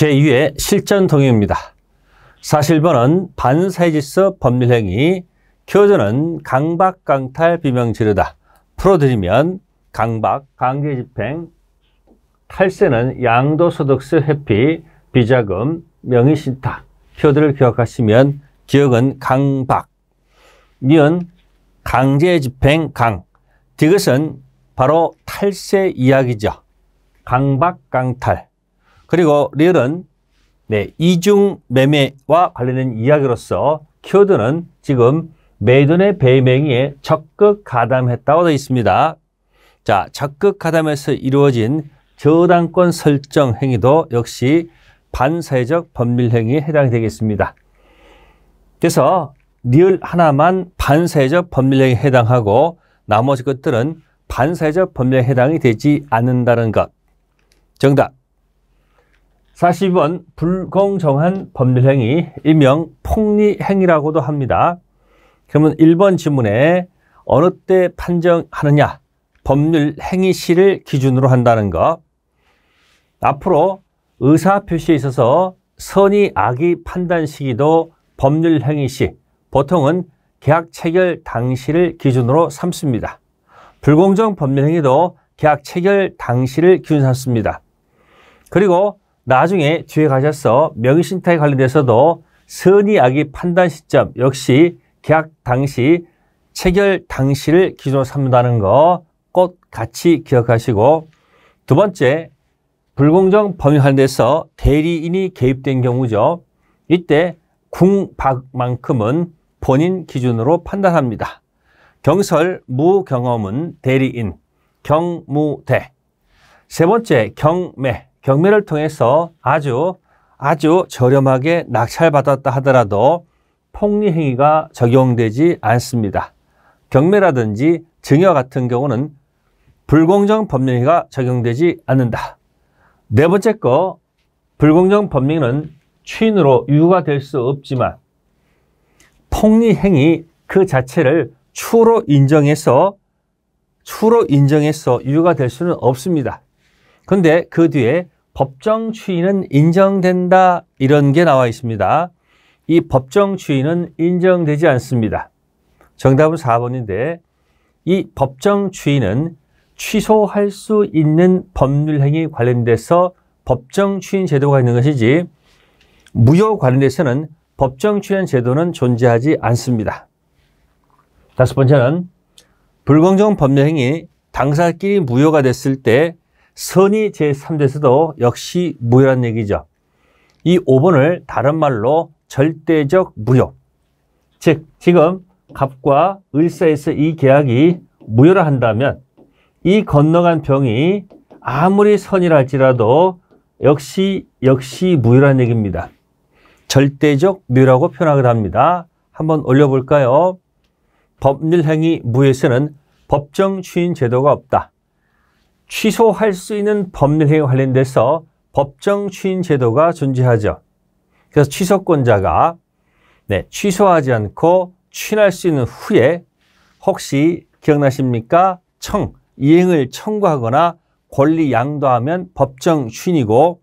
제2의 실전 동의입니다. 사실번은 반사회질서 법률행위, 키워드는 강박, 강탈, 비명지르다. 풀어드리면 강박, 강제집행, 탈세는 양도소득세 회피, 비자금, 명의신탁. 키워드를 기억하시면 기억은 강박, 니은 강제집행 강. 이것은 바로 탈세 이야기죠. 강박, 강탈. 그리고 리을은 이중매매와 관련된 이야기로서 키워드는 지금 매도인의 배명의에 적극 가담했다고 되어 있습니다. 자, 적극 가담에서 이루어진 저당권 설정 행위도 역시 반사회적 법률행위에 해당이 되겠습니다. 그래서 리을 하나만 반사회적 법률행위에 해당하고 나머지 것들은 반사회적 법률행위에 해당이 되지 않는다는 것. 정답. 42번 불공정한 법률행위, 일명 폭리행위라고도 합니다. 그러면 1번 지문에 어느 때 판정하느냐, 법률행위시를 기준으로 한다는 것. 앞으로 의사표시에 있어서 선의 악의 판단 시기도 법률행위시, 보통은 계약 체결 당시를 기준으로 삼습니다. 불공정 법률행위도 계약 체결 당시를 기준으로 삼습니다. 그리고 나중에 뒤에 가셔서 명의신탁에 관련돼서도 선의 악의 판단 시점 역시 계약 당시, 체결 당시를 기준으로 삼는다는 거 꼭 같이 기억하시고, 두 번째, 불공정 법률에 관련돼서 대리인이 개입된 경우죠. 이때 궁박만큼은 본인 기준으로 판단합니다. 경설, 무경험은 대리인, 경무대. 세 번째, 경매. 경매를 통해서 아주 저렴하게 낙찰받았다 하더라도 폭리행위가 적용되지 않습니다. 경매라든지 증여 같은 경우는 불공정 법률행위가 적용되지 않는다. 네 번째 거, 불공정 법률행위는 추인으로 유효가 될 수 없지만 폭리행위 그 자체를 추로 인정해서 유효가 될 수는 없습니다. 그런데 그 뒤에 법정 추인은 인정된다, 이런 게 나와 있습니다. 이 법정 추인은 인정되지 않습니다. 정답은 4번인데 이 법정 추인은 취소할 수 있는 법률행위 관련돼서 법정 추인 제도가 있는 것이지 무효 관련돼서는 법정 추인 제도는 존재하지 않습니다. 다섯 번째는 불공정 법률행위 당사끼리 무효가 됐을 때 선의 제3대에서도 역시 무효란 얘기죠. 이 5번을 다른 말로 절대적 무효. 즉 지금 갑과 을 사이에서 이 계약이 무효라 한다면 이 건너간 병이 아무리 선이라 할지라도 역시 무효라는 얘기입니다. 절대적 무효라고 표현하기도 합니다. 한번 올려볼까요? 법률행위 무효에서는 법정 추인 제도가 없다. 취소할 수 있는 법률행위와 관련돼서 법정 추인 제도가 존재하죠. 그래서 취소권자가 취소하지 않고 추인할 수 있는 후에 혹시 기억나십니까? 이행을 청구하거나 권리 양도하면 법정 추인이고,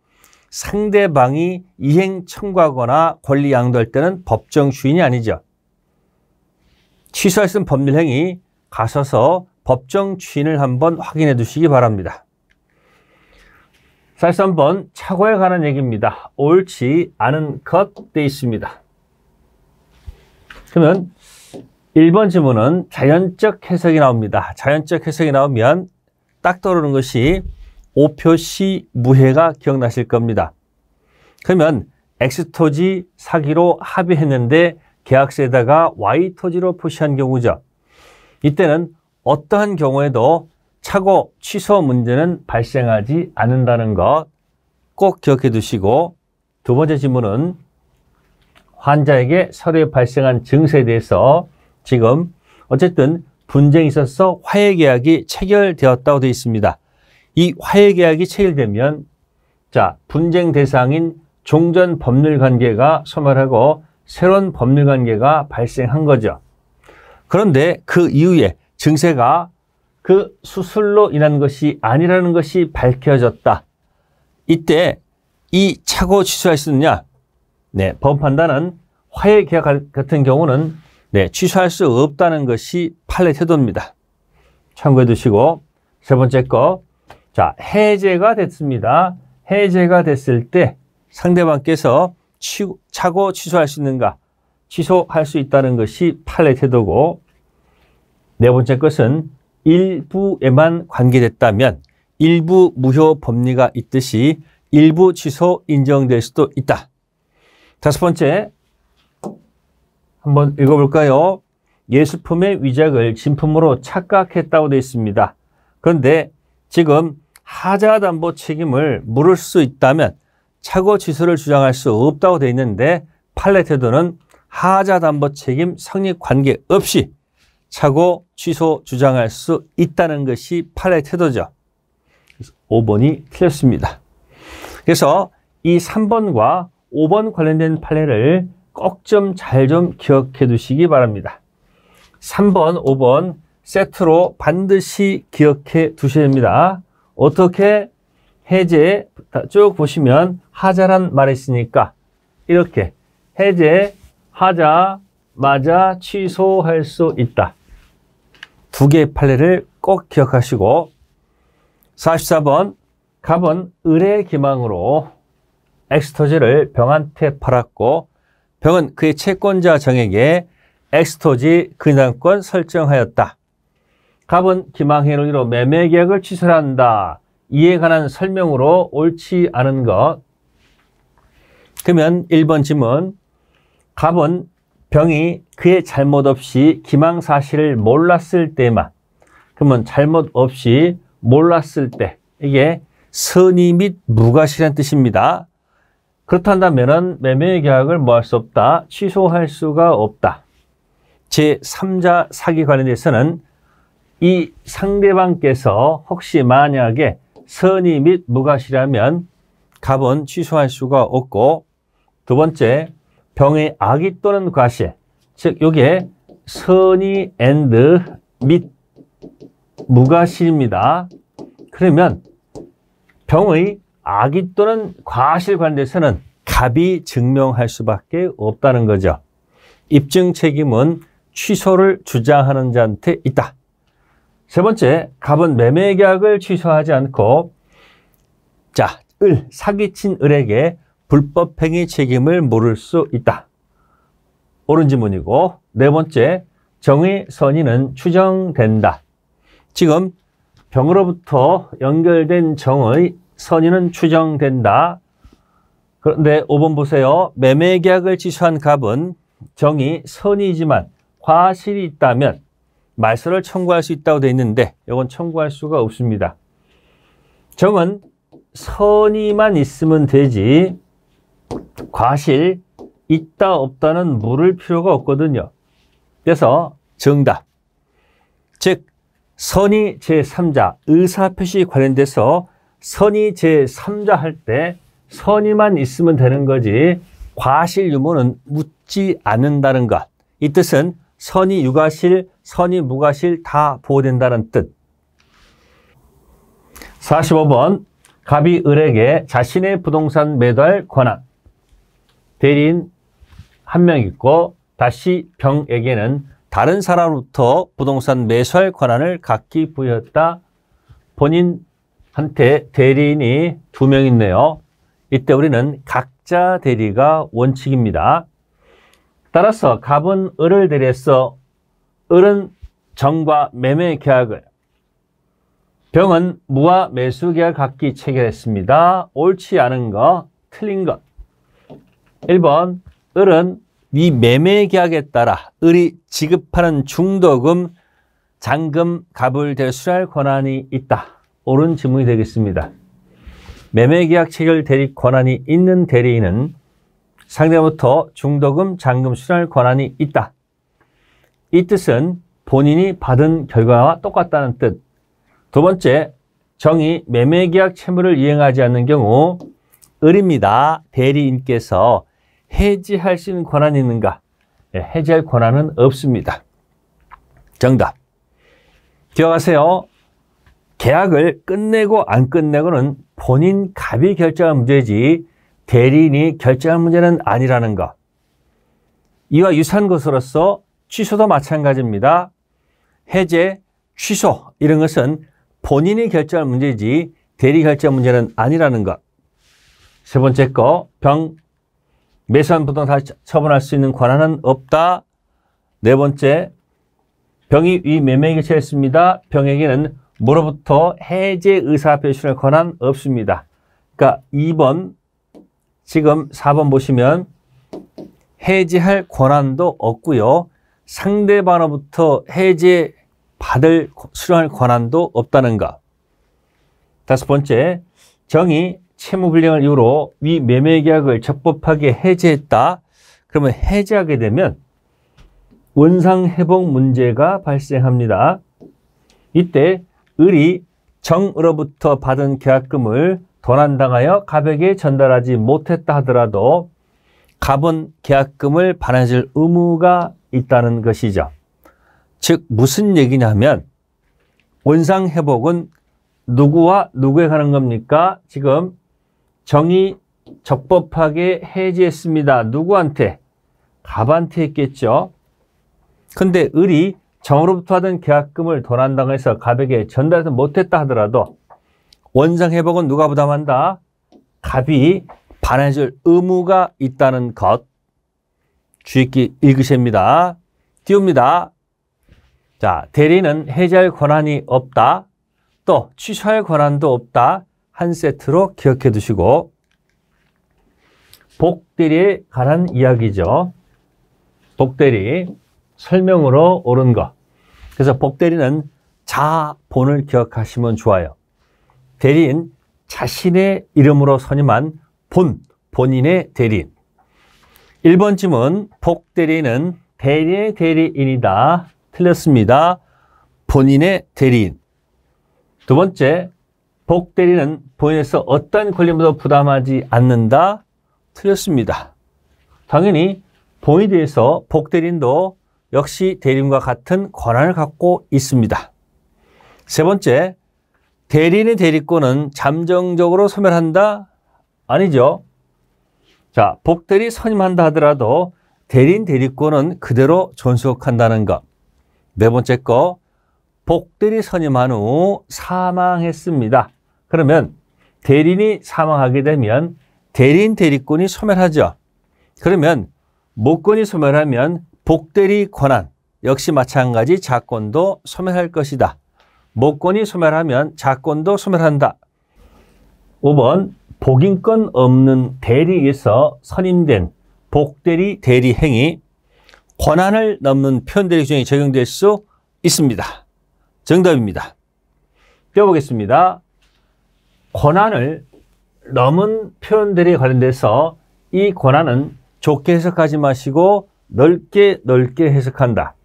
상대방이 이행 청구하거나 권리 양도할 때는 법정 추인이 아니죠. 취소할 수 있는 법률행위 가셔서 법정 추인을 한번 확인해 두시기 바랍니다. 43번 착오에 관한 얘기입니다. 옳지 않은 것 돼 있습니다. 그러면 1번 지문은 자연적 해석이 나옵니다. 자연적 해석이 나오면 딱 떠오르는 것이 오표시 무해가 기억나실 겁니다. 그러면 X토지 사기로 합의했는데 계약서에다가 Y토지로 표시한 경우죠. 이때는 어떠한 경우에도 착오, 취소 문제는 발생하지 않는다는 것 꼭 기억해 두시고, 두 번째 질문은 환자에게 서류에 발생한 증세에 대해서 지금 어쨌든 분쟁이 있어서 화해계약이 체결되었다고 되어 있습니다. 이 화해계약이 체결되면 분쟁 대상인 종전 법률관계가 소멸하고 새로운 법률관계가 발생한 거죠. 그런데 그 이후에 증세가 그 수술로 인한 것이 아니라는 것이 밝혀졌다. 이때 이 착오 취소할 수 있느냐? 네, 법 판단은 화해 계약 같은 경우는 네, 취소할 수 없다는 것이 판례 태도입니다. 참고해 두시고 세 번째 거, 자, 해제가 됐습니다. 해제가 됐을 때 상대방께서 착오 취소할 수 있는가? 취소할 수 있다는 것이 판례 태도고, 네 번째 것은 일부에만 관계됐다면 일부 무효 법리가 있듯이 일부 취소 인정될 수도 있다. 다섯 번째, 한번 읽어볼까요? 예술품의 위작을 진품으로 착각했다고 되어 있습니다. 그런데 지금 하자담보 책임을 물을 수 있다면 착오 취소를 주장할 수 없다고 되어 있는데 판례 태도는 하자담보 책임 성립 관계없이 착오 취소 주장할 수 있다는 것이 판례 태도죠. 5번이 틀렸습니다. 그래서 이 3번과 5번 관련된 판례를 꼭 좀 잘 좀 기억해 두시기 바랍니다. 3번, 5번 세트로 반드시 기억해 두셔야 됩니다. 어떻게? 해제 쭉 보시면 하자란 말이 있으니까 이렇게 해제하자마자 취소할 수 있다. 두 개의 판례를 꼭 기억하시고, 44번 갑은 의뢰 기망으로 엑스토지를 병한테 팔았고 병은 그의 채권자 정에게 엑스토지 근저당권 설정하였다. 갑은 기망의 논리로 매매 계약을 취소한다. 이에 관한 설명으로 옳지 않은 것. 그러면 1번 질문, 갑은 병이 그의 잘못 없이 기망 사실을 몰랐을 때만, 그러면 잘못 없이 몰랐을 때, 이게 선의 및 무과실한 뜻입니다. 그렇다면 매매 계약을 뭐 할 수 없다? 취소할 수가 없다. 제3자 사기 관련해서는 이 상대방께서 혹시 만약에 선의 및 무과실하면 갑은 취소할 수가 없고, 두 번째, 병의 악의 또는 과실, 즉 이게 선의 앤드 및 무과실입니다. 그러면 병의 악의 또는 과실 관련해서는 갑이 증명할 수밖에 없다는 거죠. 입증 책임은 취소를 주장하는 자한테 있다. 세 번째, 갑은 매매 계약을 취소하지 않고 사기친 을에게 불법행위 책임을 물을 수 있다. 옳은 지문이고, 네 번째, 정의 선의는 추정된다. 지금 병으로부터 연결된 정의 선의는 추정된다. 그런데 5번 보세요. 매매 계약을 취소한 갑은 정의 선의지만 과실이 있다면 말소를 청구할 수 있다고 되어 있는데 이건 청구할 수가 없습니다. 정은 선의만 있으면 되지 과실 있다 없다는 물을 필요가 없거든요. 그래서 정답, 즉 선의 제3자 의사표시 관련돼서 선의 제3자 할 때 선의만 있으면 되는 거지 과실 유무는 묻지 않는다는 것. 이 뜻은 선의 유과실, 선의 무과실 다 보호된다는 뜻. 45번 갑이 을에게 자신의 부동산 매도할 권한. 대리인 한 명 있고 다시 병에게는 다른 사람으로부터 부동산 매수할 권한을 각기 부여했다. 본인한테 대리인이 2명 있네요. 이때 우리는 각자 대리가 원칙입니다. 따라서 갑은 을을 대리해서 을은 정과 매매 계약을, 병은 무와 매수 계약 각기 체결했습니다. 옳지 않은 거, 틀린 것. 1번, 을은 이 매매 계약에 따라 을이 지급하는 중도금, 잔금, 갑을 대수할 권한이 있다. 옳은 지문이 되겠습니다. 매매계약 체결 대리 권한이 있는 대리인은 상대로부터 중도금, 잔금 수령할 권한이 있다. 이 뜻은 본인이 받은 결과와 똑같다는 뜻. 두 번째, 정이 매매계약 채무를 이행하지 않는 경우 을입니다. 대리인께서 해지할 수 있는 권한이 있는가? 해지할 권한은 없습니다. 정답. 기억하세요. 계약을 끝내고 안 끝내고는 본인 갑이 결정한 문제지 대리인이 결정할 문제는 아니라는 것. 이와 유사한 것으로서 취소도 마찬가지입니다. 해제, 취소 이런 것은 본인이 결정할 문제이지 대리 결정 문제는 아니라는 것. 세 번째 거, 매수한 부동산 처분할 수 있는 권한은 없다. 네 번째, 병이 위 매매에게 처했습니다. 병에게는 뭐로부터 해제 의사 표시할 권한 없습니다. 그러니까 2번, 지금 4번 보시면 해제할 권한도 없고요. 상대방으로부터 해제 받을 수령할 권한도 없다는 것. 다섯 번째, 정이 채무 불이행을 이유로 위 매매 계약을 적법하게 해제했다. 그러면 해제하게 되면 원상 회복 문제가 발생합니다. 이때 을이 정으로부터 받은 계약금을 도난당하여 갑에게 전달하지 못했다 하더라도 갑은 계약금을 반환해줄 의무가 있다는 것이죠. 즉 무슨 얘기냐면 원상 회복은 누구와 누구에 관한 겁니까? 지금 정이 적법하게 해지했습니다. 누구한테? 갑한테 했겠죠. 근데 을이 정으로부터 받은 계약금을 도난당해서 갑에게 전달하지 못했다 하더라도 원상 회복은 누가 부담한다? 갑이 반환해줄 의무가 있다는 것. 주의 깊게 읽으셔야 합니다. 띄웁니다. 자, 대리는 해제할 권한이 없다. 또 취소할 권한도 없다. 한 세트로 기억해 두시고 복대리에 관한 이야기죠. 복대리 설명으로 옳은 것. 그래서 복대리는 자본을 기억하시면 좋아요. 대리인 자신의 이름으로 선임한 본인의 대리인. 1번 질문, 복대리는 대리의 대리인이다. 틀렸습니다. 본인의 대리인. 두 번째, 복대리는 본인에서 어떤 권리도 부담하지 않는다. 틀렸습니다. 당연히 본인에 대해서 복대리인도 역시 대리인과 같은 권한을 갖고 있습니다. 세 번째, 대리인의 대리권은 잠정적으로 소멸한다? 아니죠. 자, 복대리 선임한다 하더라도 대리인 대리권은 그대로 존속한다는 것. 네 번째 거, 복대리 선임한 후 사망했습니다. 그러면 대리인이 사망하게 되면 대리인 대리권이 소멸하죠. 그러면 모권이 소멸하면 복대리 권한 역시 마찬가지 자권도 소멸할 것이다. 모권이 소멸하면 자권도 소멸한다. 5번, 복인권 없는 대리에서 선임된 복대리 대리 행위 권한을 넘는 표현대리 규정이 적용될 수 있습니다. 정답입니다. 띄워보겠습니다. 권한을 넘은 표현들에 관련돼서 이 권한은 좁게 해석하지 마시고 넓게 해석한다.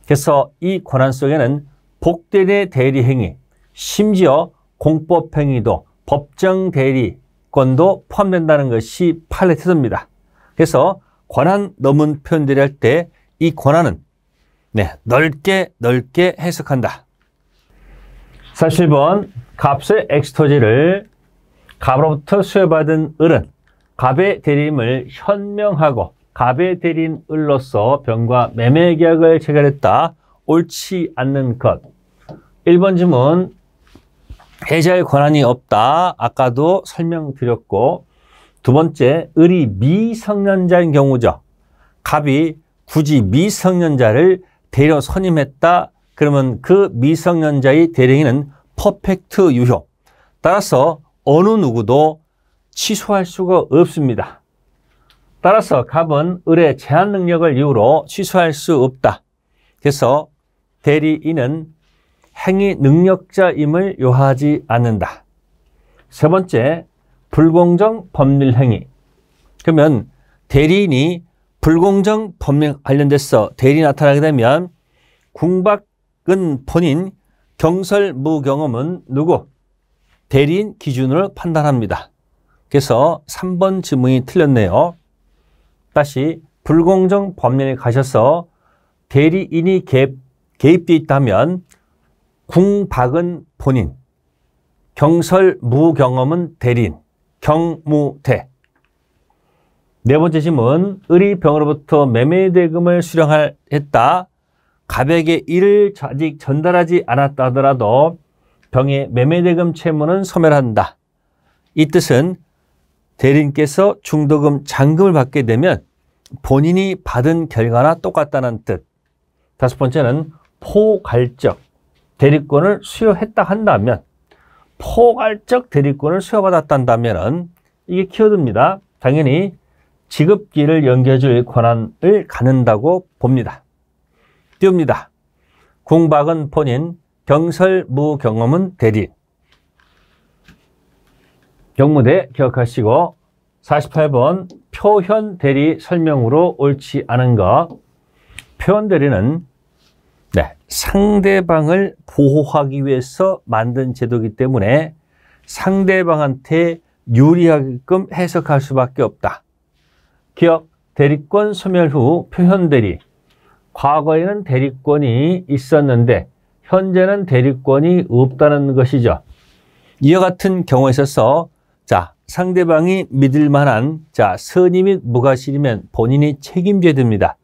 그래서 이 권한 속에는 복대리 대리 행위, 심지어 공법 행위도 법정 대리권도 포함된다는 것이 판례 태도입니다. 그래서 권한 넘은 표현들이 할 때 이 권한은 넓게 해석한다. 47번, 갑의 엑스토지를 갑으로부터 수여받은 을은 갑의 대리인을 현명하고 갑의 대리인 을로서 병과 매매 계약을 체결했다. 옳지 않는 것. 1번 질문, 해제할 권한이 없다. 아까도 설명드렸고, 두 번째, 을이 미성년자인 경우죠. 갑이 굳이 미성년자를 대리로 선임했다. 그러면 그 미성년자의 대리인은 퍼펙트 유효. 따라서 어느 누구도 취소할 수가 없습니다. 따라서 갑은 을의 제한 능력을 이유로 취소할 수 없다. 그래서 대리인은 행위 능력자임을 요하지 않는다. 세 번째, 불공정 법률 행위. 그러면 대리인이 불공정 법률 관련돼서 대리인이 나타나게 되면 궁박은 본인, 경설무경험은 누구? 대리인 기준으로 판단합니다. 그래서 3번 질문이 틀렸네요. 다시 불공정 법률에 가셔서 대리인이 개입되어 있다면 궁박은 본인, 경설무경험은 대리인, 경무대. 네 번째 질문. 을이 병으로부터 매매대금을 수령했다. 갑에게 이를 아직 전달하지 않았다 하더라도 병의 매매대금 채무는 소멸한다. 이 뜻은 대리인께서 중도금 잔금을 받게 되면 본인이 받은 결과나 똑같다는 뜻. 다섯 번째는 포괄적 대리권을 수여했다 한다면, 포괄적 대리권을 수여받았다면 이게 키워드입니다. 당연히 지급기를 연결해줄 권한을 갖는다고 봅니다. 띄웁니다. 궁박은 본인, 경설무경험은 대리. 경무대 기억하시고 48번 표현 대리 설명으로 옳지 않은 것. 표현 대리는 상대방을 보호하기 위해서 만든 제도이기 때문에 상대방한테 유리하게끔 해석할 수밖에 없다. 기억, 대리권 소멸 후 표현 대리. 과거에는 대리권이 있었는데 현재는 대리권이 없다는 것이죠. 이와 같은 경우에 있어서 상대방이 믿을 만한 선의 및 무과실이면 본인이 책임져야 됩니다.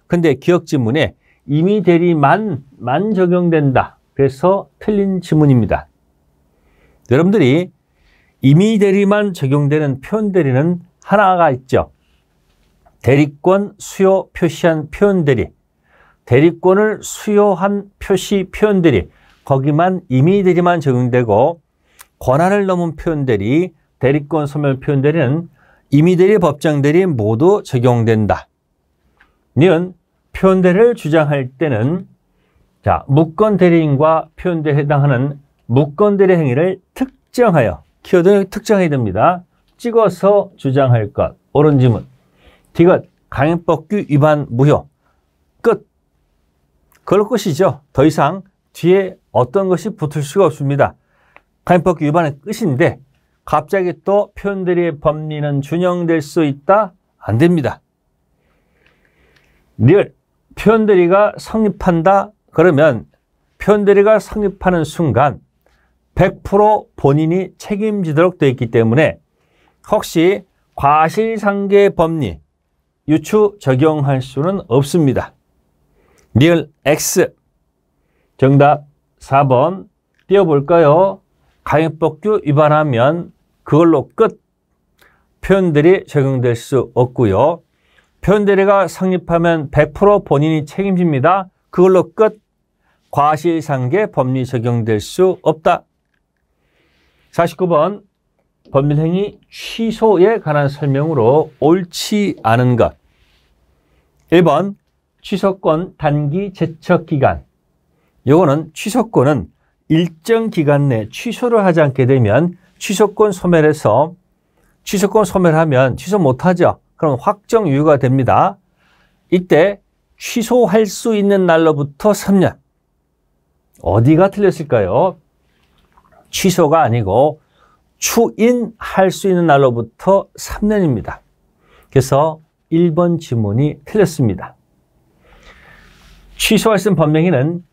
근데 기억 지문에 임의 대리만 적용된다. 그래서 틀린 지문입니다. 여러분들이 임의 대리만 적용되는 표현 대리는 하나가 있죠. 대리권 수요 표시한 표현 대리. 대리권을 수요한 표시 표현 대리. 거기만 임의 대리만 적용되고 권한을 넘은 표현 대리, 대리권 소멸 표현 대리는 임의 대리, 법정 대리 모두 적용된다. 니은 표현 대리를 주장할 때는 무권 대리인과 표현 대리에 해당하는 무권 대리 행위를 특정하여, 키워드를 특정해야 됩니다. 찍어서 주장할 것. 옳은 지문. 디귿 강행법규 위반 무효. 끝. 그럴 것이죠. 더 이상 뒤에 어떤 것이 붙을 수가 없습니다. 강행법규 위반은 끝인데 갑자기 또 표현 대리의 법리는 준용될 수 있다? 안 됩니다. 리얼 표현 대리가 성립한다? 그러면 표현 대리가 성립하는 순간 100% 본인이 책임지도록 되어 있기 때문에 혹시 과실상계 법리 유추 적용할 수는 없습니다. 리얼 X. 정답 4번 띄워볼까요? 강행법규 위반하면 그걸로 끝. 표현 대리 적용될 수 없고요. 표현 대리가 성립하면 100% 본인이 책임집니다. 그걸로 끝. 과실상계 법리 적용될 수 없다. 49번 법률행위 취소에 관한 설명으로 옳지 않은 것. 1번 취소권 단기 제척기간. 요거는 취소권은 일정 기간 내 취소를 하지 않게 되면 취소권 소멸해서 취소권 소멸하면 취소 못하죠. 그럼 확정 유효가 됩니다. 이때 취소할 수 있는 날로부터 3년. 어디가 틀렸을까요? 취소가 아니고 추인할 수 있는 날로부터 3년입니다. 그래서 1번 지문이 틀렸습니다. 취소할 수 있는 법령에는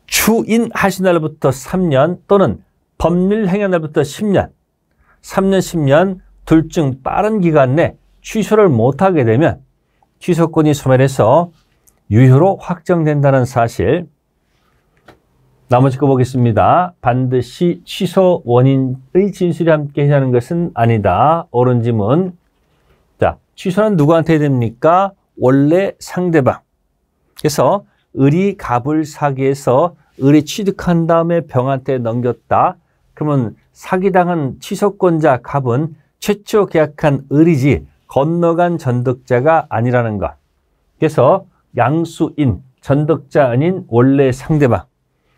추인할 수 있는 날로부터 3년 또는 법률 행한 날부터 10년, 3년, 10년 둘 중 빠른 기간 내 취소를 못하게 되면 취소권이 소멸해서 유효로 확정된다는 사실. 나머지 거 보겠습니다. 반드시 취소 원인의 진술이 함께 하는 것은 아니다. 옳은 지문. 취소는 누구한테 해야 됩니까? 원래 상대방. 그래서 을이 갑을 사기해서 을이 취득한 다음에 병한테 넘겼다. 그러면 사기당한 취소권자 갑은 최초 계약한 을이지 건너간 전득자가 아니라는 것. 그래서 양수인, 전득자 아닌 원래 상대방.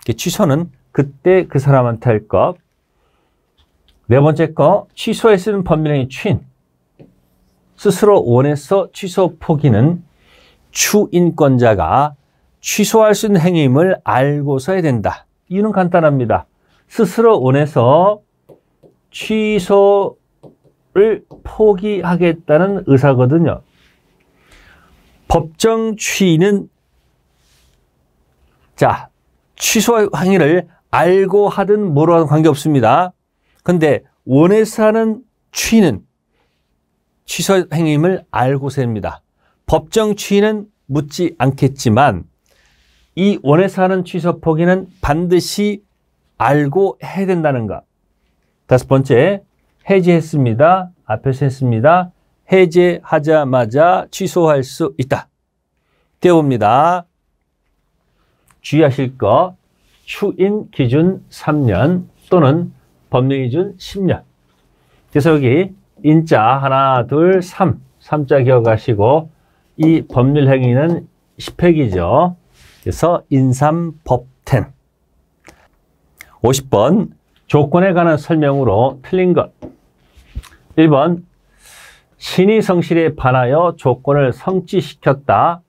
취소는 그때 그 사람한테 할 것. 네 번째 거, 취소에 쓰는 법률행위 추인. 스스로 원해서 취소 포기는 추인권자가 취소할 수 있는 행위임을 알고서 해야 된다. 이유는 간단합니다. 스스로 원해서 취소를 포기하겠다는 의사거든요. 법정 추인은 취소 행위를 알고 하든 모르고 하든 관계없습니다. 근데 원해서 하는 추인은 취소 행위임을 알고서 합니다. 법정 추이는 묻지 않겠지만 이 원에서 하는 취소 포기는 반드시 알고 해야 된다는 것. 다섯 번째, 해제했습니다. 앞에서 했습니다. 해제하자마자 취소할 수 있다. 띄워봅니다. 주의하실 거, 추인 기준 3년 또는 법령 기준 10년. 그래서 여기 인자 하나, 둘, 3자 기억하시고 이 법률 행위는 10획이죠. 그래서 인삼법텐. 50번 조건에 관한 설명으로 틀린 것. 1번 신의 성실에 반하여 조건을 성취시켰다.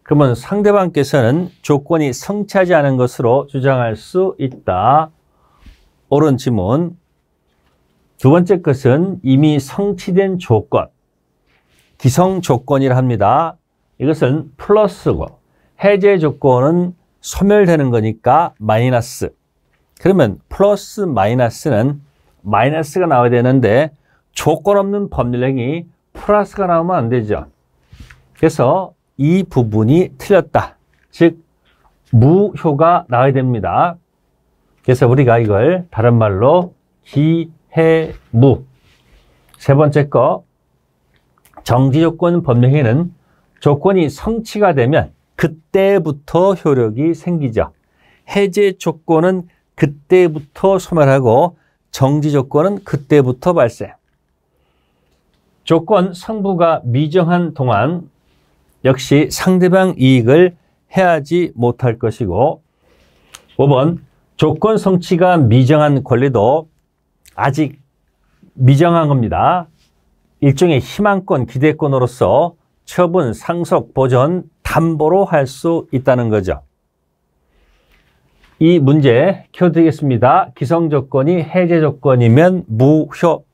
그러면 상대방께서는 조건이 성취하지 않은 것으로 주장할 수 있다. 옳은 지문. 두 번째 것은 이미 성취된 조건, 기성 조건이라 합니다. 이것은 플러스고 해제 조건은 소멸되는 거니까 마이너스. 그러면 플러스 마이너스는 마이너스가 나와야 되는데 조건 없는 법률행위 플러스가 나오면 안 되죠. 그래서 이 부분이 틀렸다. 즉 무효가 나와야 됩니다. 그래서 우리가 이걸 다른 말로 기해무. 세 번째 거, 정지조건 법령행위는 조건이 성취가 되면 그때부터 효력이 생기죠. 해제 조건은 그때부터 소멸하고 정지 조건은 그때부터 발생. 조건 성부가 미정한 동안 역시 상대방 이익을 해하지 못할 것이고 5번 조건 성취가 미정한 권리도 아직 미정한 겁니다. 일종의 희망권, 기대권으로서 처분, 상속, 보전, 담보로 할 수 있다는 거죠. 이 문제 켜드리겠습니다. 기성 조건이 해제 조건이면 무효.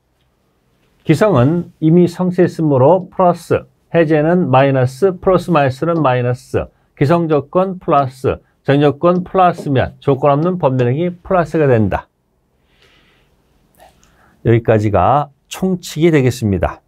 기성은 이미 성취했으므로 플러스, 해제는 마이너스, 플러스 마이너스는 마이너스. 기성 조건 플러스, 정조건 플러스면 조건 없는 법률행위 플러스가 된다. 여기까지가 총칙이 되겠습니다.